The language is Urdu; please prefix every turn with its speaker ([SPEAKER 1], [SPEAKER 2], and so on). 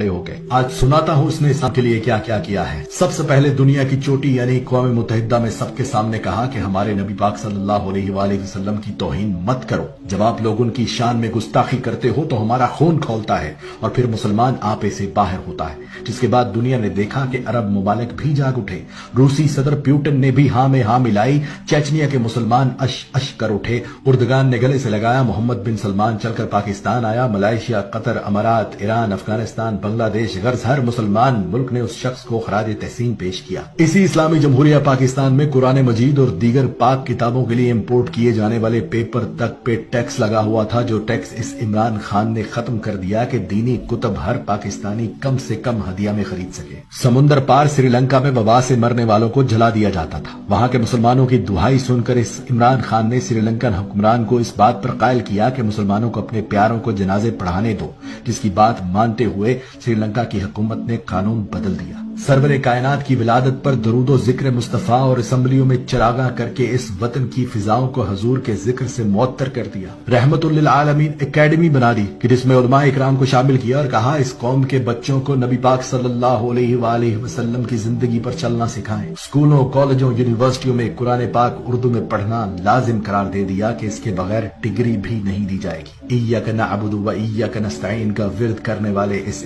[SPEAKER 1] ہو گئے۔ آج سناتا ہوں اس نے اسلام کے لیے کیا کیا کیا ہے۔ سب سے پہلے دنیا کی چوٹی یعنی اقوام متحدہ میں سب کے سامنے کہا کہ ہمارے نبی پاک صلی اللہ علیہ وآلہ وسلم کی توہین مت کرو۔ جب آپ لوگ ان کی شان میں گستاخی کرتے ہو تو ہمارا خون کھولتا ہے اور پھر مسلمان آپے سے باہر ہوتا ہے۔ جس کے بعد دنیا نے دیکھا کہ عرب ممالک بھی جاگ اٹھے۔ روسی صدر پیوٹن نے بھی ہاں میں ہاں ملائی۔ چیچنیا کے مسلمان اش اش کر اٹھے۔ اردگان نے گلے سے لگایا۔ محمد بن سلمان چل کر پاکستان آیا۔ ملائیشیا، قطر، امارات، ایران، افغانستان، بنگلہ دیش، غرض ہر مسلمان ملک نے اس شخص کو خراج تحسین پیش کیا۔ اسی اسلامی جمہوریہ پاکستان میں قرآن مجید اور دیگر پاک کتابوں کے لیے امپورٹ کیے جانے والے پیپر تک پہ ٹیکس لگا ہوا تھا، جو ٹیکس اس عمران خان نے ختم کر دیا کہ دینی کتب ہر پاکستانی کم سے کم ہدیہ میں خرید سکے۔ سمندر پار سری لنکا میں وبا سے مرنے والوں کو جلا دیا جاتا تھا۔ وہاں کے مسلمانوں کی دہائی سن کر اس عمران خان نے سری لنکن حکمران کو اس بات پر قائل کیا کہ مسلمانوں کو اپنے پیاروں کو جنازے پڑھانے دو، جس کی بات مانتے ہوئے سری لنکا کی حکومت نے قانون بدل دیا۔ سرور کائنات کی ولادت پر درود و ذکر مصطفیٰ اور اسمبلیوں میں چراغاں کر کے اس وطن کی فضاؤں کو حضور کے ذکر سے معطر کر دیا۔ رحمت للعالمین اکیڈمی بنا دی کہ جس میں علماء اکرام کو شامل کیا اور کہا اس قوم کے بچوں کو نبی پاک صلی اللہ علیہ وآلہ وسلم کی زندگی پر چلنا سکھائیں۔ اسکولوں، کالجوں، یونیورسٹیوں میں قرآن پاک اردو میں پڑھنا لازم قرار دے دیا کہ اس کے بغیر ڈگری بھی نہیں دی جائے گی۔ ایاک نعبد و ایاک نستعین کا ورد کرنے والے اس